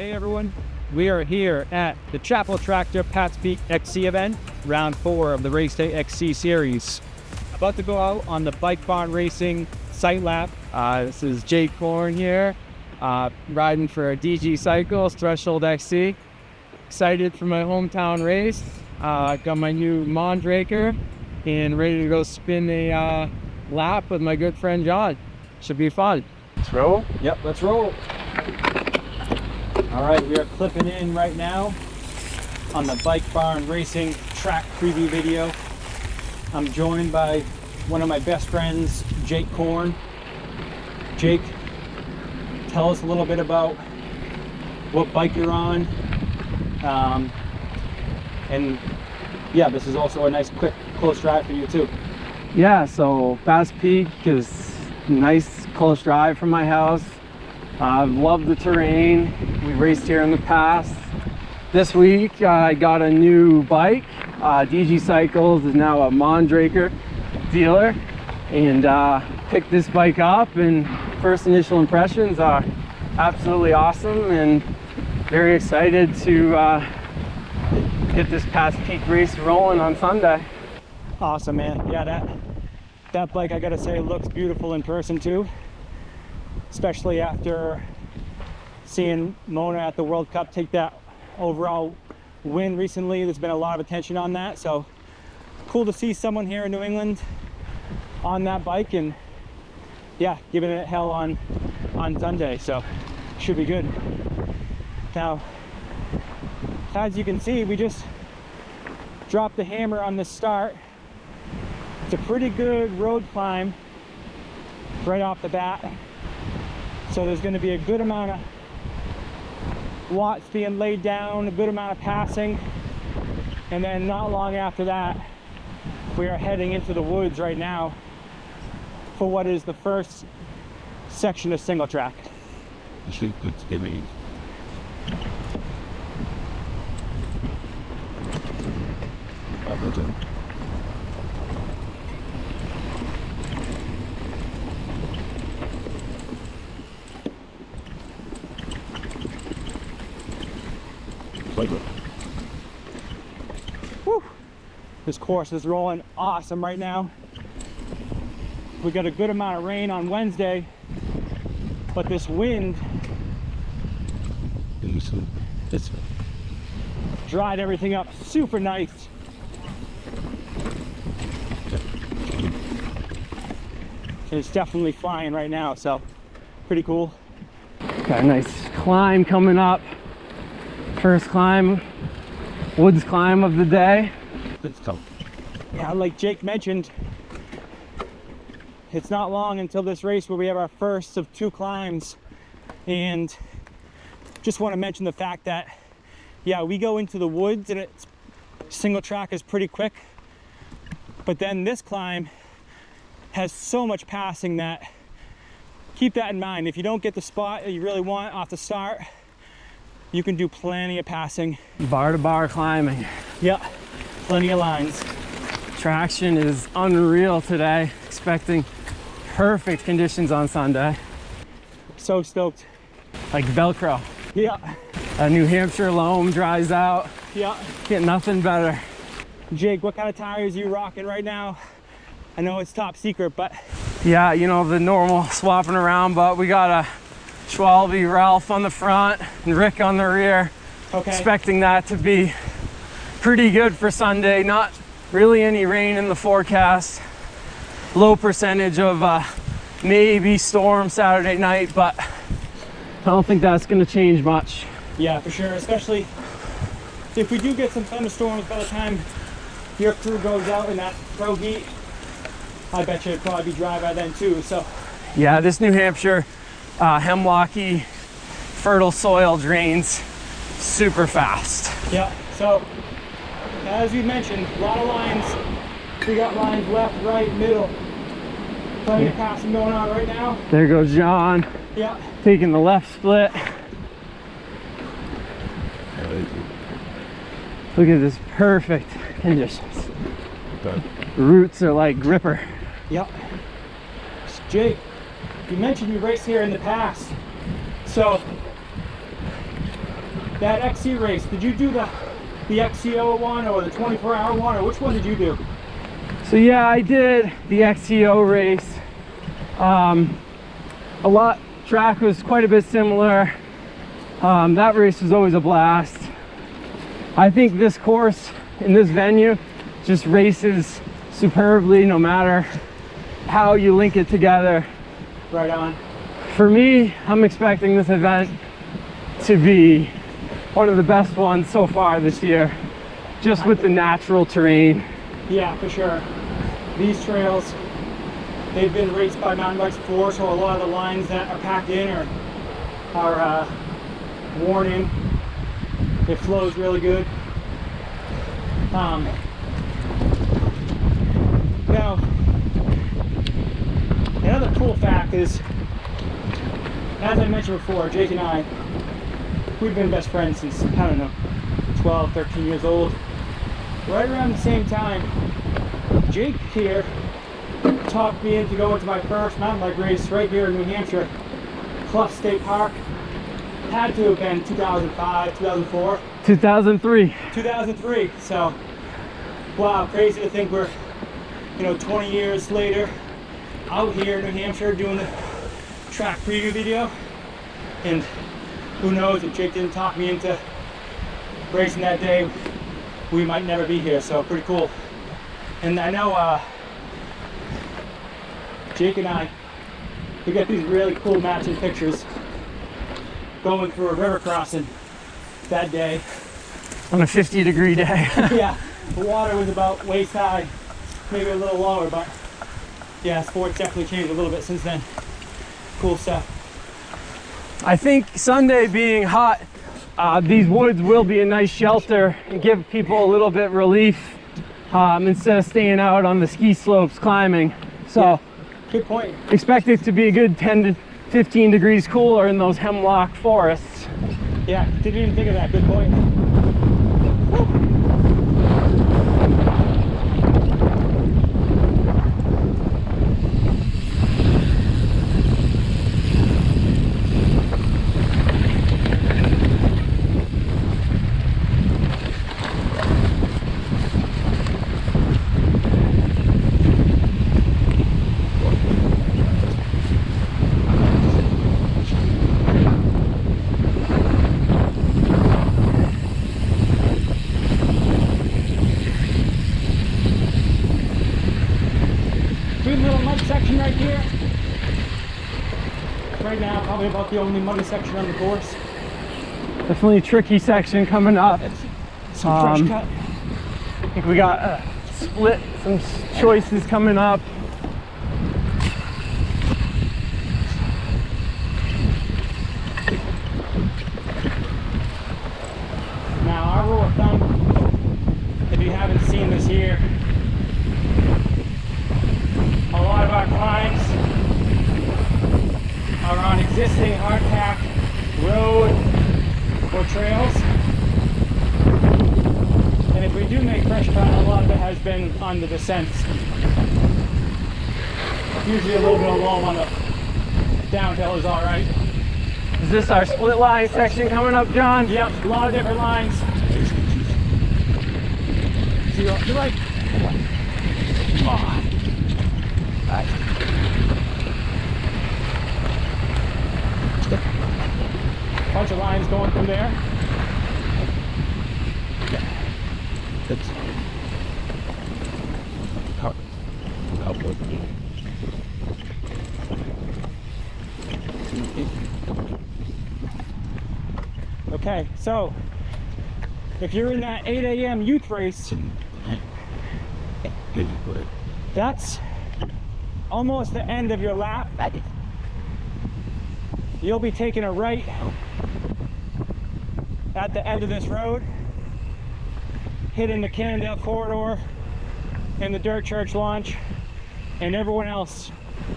Hey everyone, we are here at the Chappell Tractor Pat's Peak XC event, round 4 of the Race Day XC series. About to go out on the Bike Barn Racing site lap. This is Korn here, riding for a DG Cycles Threshold XC. Excited for my hometown race. Got my new Mondraker and ready to go spin a lap with my good friend John. Should be fun. Let's roll? Yep, let's roll. All right, we are clipping in right now on the Bike Barn Racing track preview video. I'm joined by one of my best friends, Korn. Jake, tell us a little bit about what bike you're on. And yeah, this is also a nice, quick, close drive for you too. Yeah, so Pat's Peak is a nice, close drive from my house. I've loved the terrain. We raced here in the past. This week I got a new bike. DG Cycles is now a Mondraker dealer, and picked this bike up, and first initial impressions are absolutely awesome, and very excited to get this Pat's Peak race rolling on Sunday. Awesome, man. Yeah, that bike, I gotta say, looks beautiful in person too, especially after seeing Mona at the World Cup take that overall win recently. There's been a lot of attention on that, so cool to see someone here in New England on that bike, and yeah, giving it hell on Sunday, so should be good. Now, as you can see, we just dropped the hammer on the start. It's a pretty good road climb right off the bat, so there's going to be a good amount of watts being laid down, a good amount of passing, and then not long after that we are heading into the woods right now for what is the first section of single track. Woo. This course is rolling awesome right now. We got a good amount of rain on Wednesday, but this wind it's dried everything up super nice. It's definitely flying right now, so pretty cool. Got a nice climb coming up. First climb, woods climb of the day. It's tough. Yeah, like Jake mentioned, it's not long until this race where we have our first of 2 climbs, and just want to mention the fact that yeah, we go into the woods and it's single track is pretty quick, but then this climb has so much passing that keep that in mind. If you don't get the spot that you really want off the start, you can do plenty of passing. Bar to bar climbing. Yeah, plenty of lines. Traction is unreal today. Expecting perfect conditions on Sunday. So stoked. Like Velcro. Yeah. A New Hampshire loam dries out. Yeah. Get nothing better. Jake, what kind of tires are you rocking right now? I know it's top secret, but yeah, you know, the normal swapping around, but we got a Schwalbe Ralph on the front and Rick on the rear. okay. Expecting that to be pretty good for Sunday. Not really any rain in the forecast. Low percentage of maybe storm Saturday night, but I don't think that's going to change much. Yeah, for sure, especially if we do get some thunderstorms by the time your crew goes out in that pro heat. I bet you it'd probably be dry by then too, so. Yeah, this New Hampshire hemlocky fertile soil drains super fast. Yeah, so as we mentioned, a lot of lines. We got lines left, right, middle. Plenty of passing going on right now. There goes John. Yeah. Taking the left split. Look at this perfect conditions. Roots are like gripper. Yep. Jake, you mentioned you raced here in the past. So that XC race, did you do the XCO one or the 24-hour one, or which one did you do? So yeah, I did the XCO race. Track was quite a bit similar. That race was always a blast. I think this course in this venue just races superbly no matter how you link it together. Right on. For me, I'm expecting this event to be one of the best ones so far this year, just with the natural terrain. Yeah, for sure. These trails, they've been raced by mountain bikes before, so a lot of the lines that are packed in are worn in. It flows really good. Now, another cool fact is, as I mentioned before, Jake and I, we've been best friends since, I don't know, 12, 13 years old. Right around the same time, Jake here talked me into going to my first mountain bike race right here in New Hampshire, Clough State Park. Had to have been 2005, 2004. 2003. 2003. So, wow, crazy to think we're, 20 years later, out here in New Hampshire doing the track preview video. And who knows, if Jake didn't talk me into racing that day, we might never be here. So pretty cool. And I know Jake and I, we got these really cool matching pictures going through a river crossing that day. On a 50-degree day. Yeah, the water was about waist high, maybe a little lower, but yeah, sports definitely changed a little bit since then. Cool stuff. I think Sunday being hot, these woods will be a nice shelter and give people a little bit relief instead of staying out on the ski slopes climbing. So, yeah, good point. Expect it to be a good 10 to 15 degrees cooler in those hemlock forests. Yeah, didn't even think of that. Good point. Woo. Section right here. Right now, probably about the only muddy section on the course. Definitely a tricky section coming up. Some fresh cut. I think we got a split, some choices coming up. Now, our rule of thumb, if you haven't seen this here, a lot of our climbs are on existing hard-packed road or trails. And if we do make fresh cut, a lot of it has been on the descents. Usually a little bit of loam on the downhill is all right. Is this our split line section coming up, John? Yep, a lot of different lines. See, you're like, oh. Bunch of lines going through there. That's outward. Okay, so if you're in that 8 a.m. youth race, that's almost the end of your lap. You'll be taking a right at the end of this road, hitting the Cannondale corridor and the Dirt Church launch, and everyone else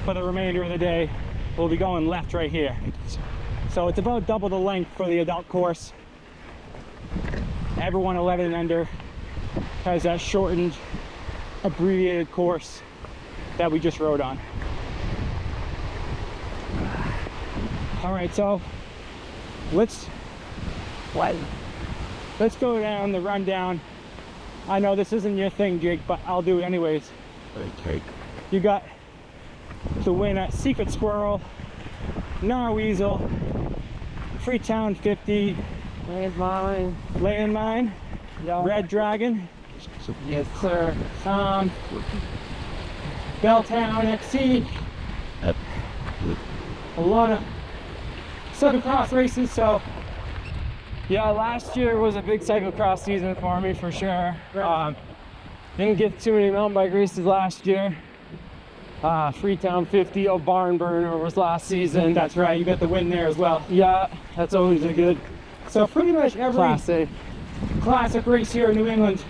for the remainder of the day will be going left right here. So it's about double the length for the adult course. Everyone 11 and under has that shortened, abbreviated course that we just rode on. All right, so let's What? Let's go down the rundown. I know this isn't your thing, Jake, but I'll do it anyways. Okay. You got the win at Secret Squirrel, Narweasel, Freetown 50, Landmine, Red Dragon, Yes, sir. Belltown XC, Yep. a lot of cyclocross races. So Yeah, last year was a big cyclocross season for me for sure. Didn't get too many mountain bike races last year. Freetown 50, a barn burner was last season. that's right, you got the win there as well. Yeah, that's always a good So pretty much every classic. classic race here in New England,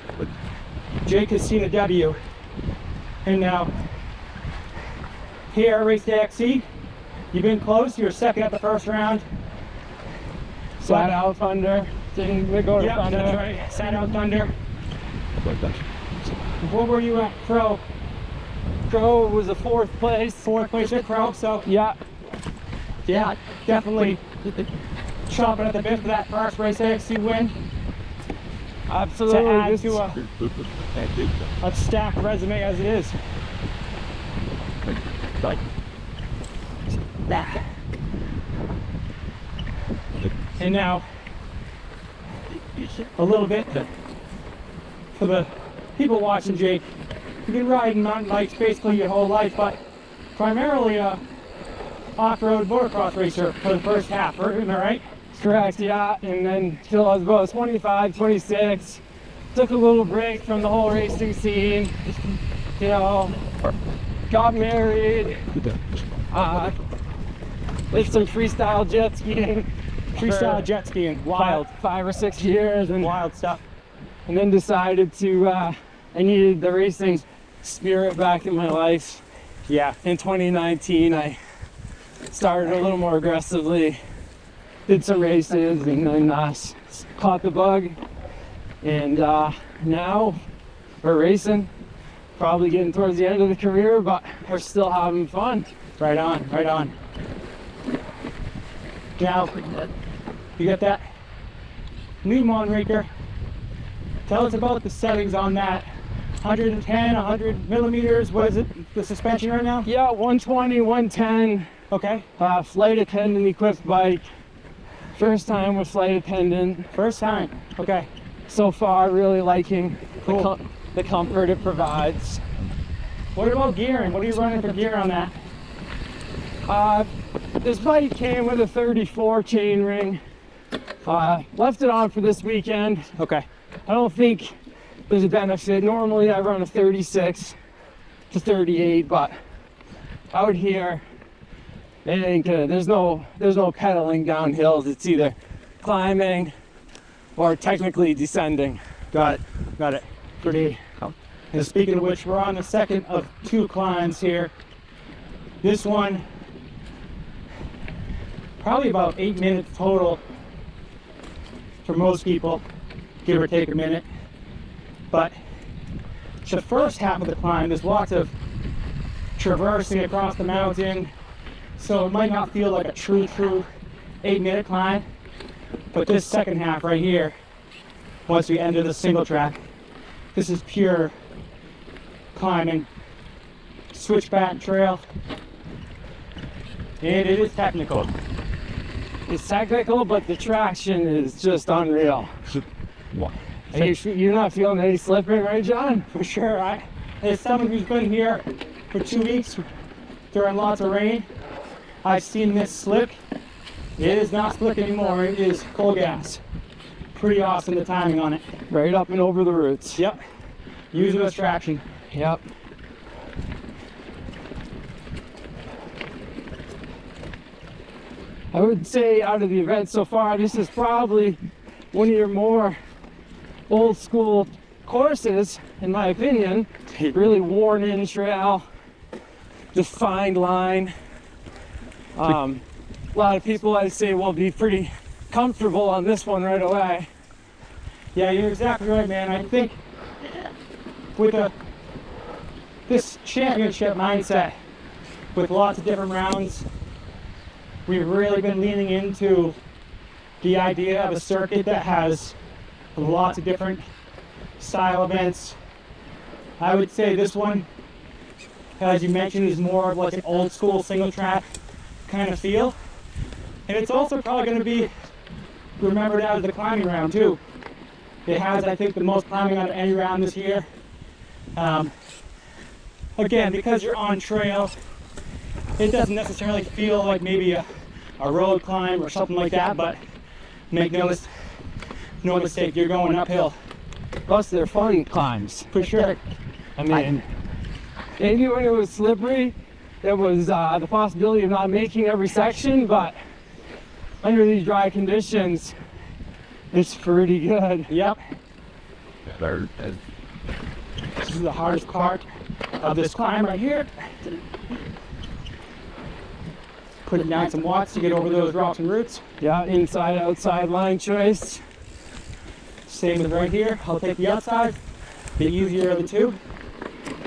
Jake has seen a W. And now here at Race Day XC, you've been close. You were second at the first round. Sat out Thunder. Didn't go to Yeah, Thunder. that's right. Sat out Thunder. Like that. What were you at, Pro? Pro was a fourth place. Fourth place at Pro. So Yeah, yeah, definitely chomping at the bit for that first Race Day XC win. absolutely. To add This- to a stacked resume as it is. Like That. And now, a little bit for the people watching, Jake. You've been riding mountain bikes basically your whole life, but primarily a off-road motocross racer for the first half, am I right? Correct, yeah. And then till I was about 25, 26, took a little break from the whole racing scene. You know, got married, did some freestyle jet skiing. Freestyle for jet skiing, wild, 5 or 6 years, and wild stuff. then decided to I needed the racing spirit back in my life. Yeah, In 2019, I started a little more aggressively, did some races, and then caught the bug. And now we're racing, probably getting towards the end of the career, but we're still having fun. right on, right on. Now, you got that new Monraker. Tell us about the settings on that. 110, 100 millimeters, what is it, the suspension right now? Yeah, 120, 110, Okay, flight attendant equipped bike. First time with flight attendant. first time, okay. So far, really liking Cool. the comfort it provides. What about gearing? What are you running for gear on that? This bike came with a 34 chain ring. Left it on for this weekend. Okay, I don't think there's a benefit. Normally I run a 36 to 38, but out here it ain't good. There's no pedaling down hills. It's either climbing or technically descending. got it. Pretty. And speaking of which, we're on the second of two climbs here. This one, probably about 8 minutes total for most people, give or take a minute. But the first half of the climb, there's lots of traversing across the mountain, so it might not feel like a true 8-minute climb. But this second half right here, once we enter the single track, this is pure climbing, switchback trail, and it is technical. It's technical, but the traction is just unreal. What? You're not feeling any slipping, right, John? For sure. As someone who's been here for 2 weeks during lots of rain, I've seen this slick. It is not slick anymore. It is cold gas. Pretty awesome, the timing on it. Right up and over the roots. Yep. Using as traction. Yep. I would say out of the event so far, this is probably one of your more old school courses, in my opinion. Really worn in trail, defined line. A lot of people, I'd say, will be pretty comfortable on this one right away. Yeah, you're exactly right, man. I think with this championship mindset, with lots of different rounds, we've really been leaning into the idea of a circuit that has lots of different style events. I would say this one, as you mentioned, is more of like an old school single track kind of feel. And it's also probably going to be remembered as the climbing round too. It has, I think, the most climbing out of any round this year. Again, because you're on trail, it doesn't necessarily feel like maybe a road climb or something like that, but make no mistake, you're going uphill. Plus, they're fun climbs. For sure. I mean, maybe when it was slippery, there was the possibility of not making every section, but under these dry conditions, it's pretty good. Yep. Better. This is the hardest part of this climb right here. Putting down some watts to get over those rocks and roots. Yeah, inside, outside line choice. Same with right here. I'll take the outside. The easier of the two.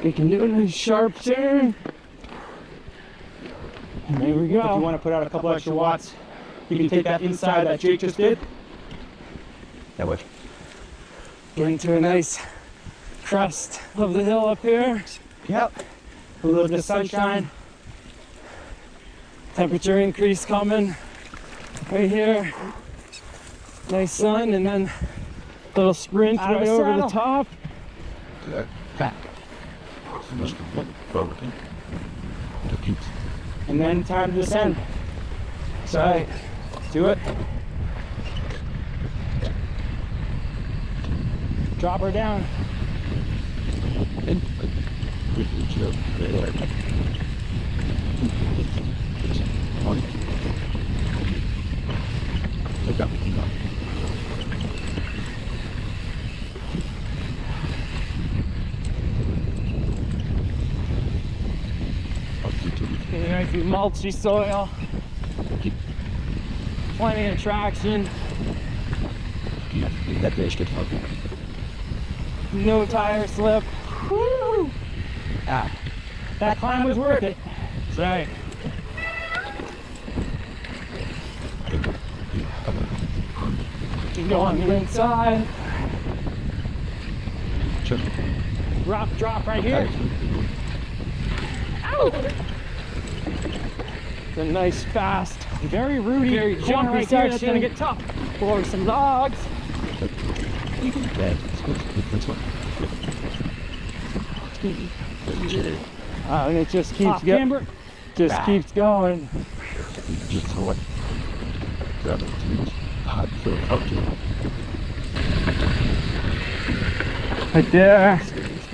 We can do a nice sharp turn. And there we If you go. want to put out a couple extra watts, you can take that inside that Jake just did. That way. Get into a nice crest of the hill up here. Yep. A little bit of sunshine. Temperature increase coming right here. Nice sun, and then a little sprint Out of right the over saddle. the top. Back. Forward. And then time to descend. That's right. Do it. Drop her down. Okay, nice mulchy soil. Plenty of traction. No tire slip. Woo! That climb was worth it. That's right. Keep going to the inside. Drop right here. Ow! It's a nice, fast, Very rooty, very corner jumpy right here. That's section. gonna get tough. Over some logs. And it just keeps Off camber. keeps going. Just so what? Grab it. Hot for okay. Right there.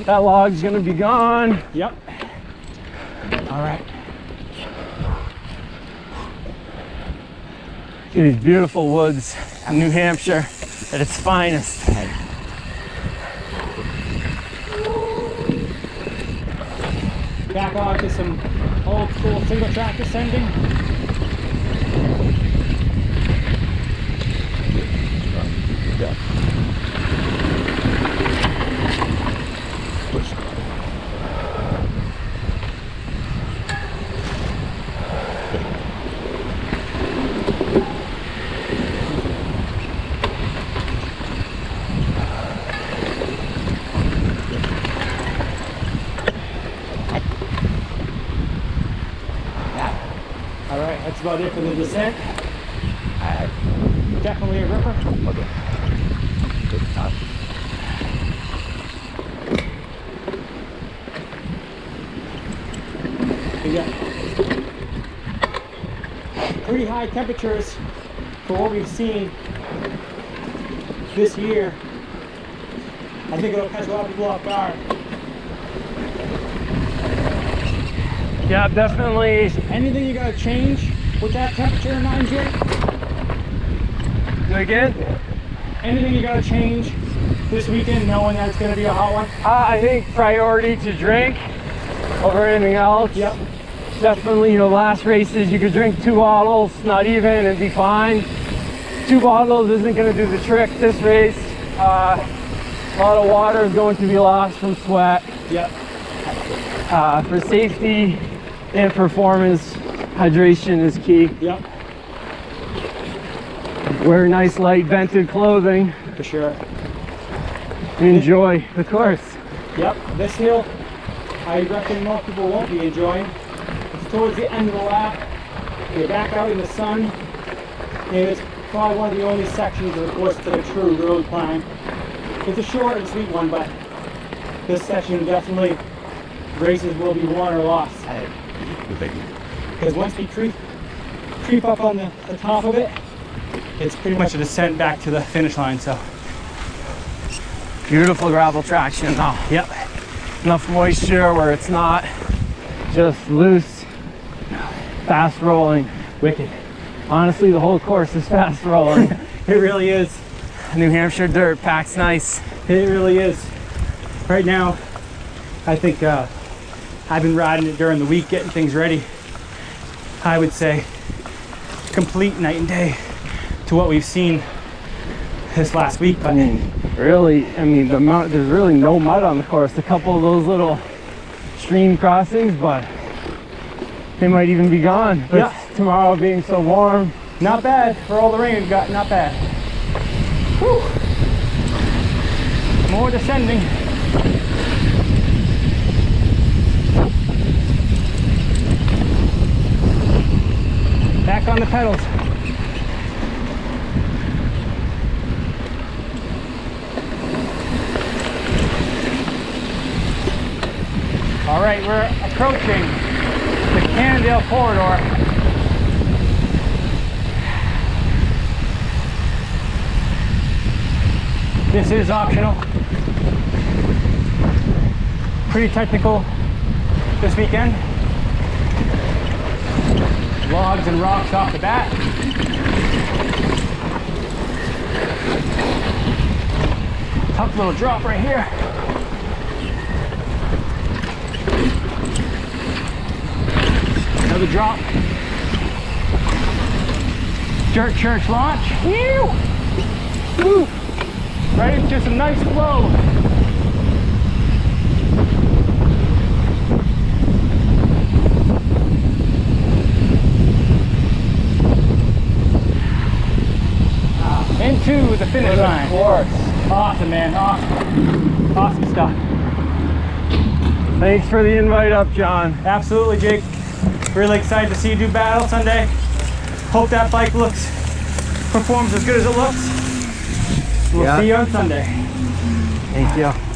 That log's gonna be gone. Yep. All right. These beautiful woods of New Hampshire at its finest. Back off to some old school single track descending. Yeah. Push. All right, that's about it for the descent. Definitely a ripper. Okay. Good. We got pretty high temperatures for what we've seen this year. I think it'll catch a lot of people off guard. Yeah, definitely. Anything you gotta change with that temperature in mind, Jake? Do it again? Anything you gotta change this weekend knowing that it's gonna be a hot one? I think priority to drink over anything else. Yep. Definitely, last races you could drink 2 bottles, not even, and be fine. 2 bottles isn't going to do the trick this race. A lot of water is going to be lost from sweat. Yep. For safety and performance, hydration is key. Yep. wear nice light vented clothing, for sure. and enjoy the course. Yep, this hill, I reckon most people won't be enjoying. It's towards the end of the lap. You're back out in the sun, and it's probably one of the only sections of the course to a true road climb. It's a short and sweet one, but this section definitely races will be won or lost. Because once we creep up on the top of it, it's pretty much a descent back to the finish line. So Beautiful gravel traction though. yep, Enough moisture where it's not just loose, fast rolling. wicked. Honestly, the whole course is fast rolling. It really is. New Hampshire dirt packs nice. It really is. Right now, I think I've been riding it during the week, getting things ready. I would say complete night and day to what we've seen this last week. But Really, there's really no mud on the course. A couple of those little stream crossings, but they might even be gone. But Yeah. tomorrow being so warm. not bad for all the rain we've got. Not bad. Whew. More descending. Back on the pedals. All right, we're approaching the Cannondale corridor. This is optional. Pretty technical this weekend. Logs and rocks off the bat. Tough little drop right here. Another drop. Dirt church launch. Woo! Woo! Right into some nice flow. Into the finish line. Awesome, man. Awesome. Awesome stuff. Thanks for the invite up, John. Absolutely, Jake. Really excited to see you do battle Sunday. Hope that bike performs as good as it looks. We'll see you on Sunday. Thank you.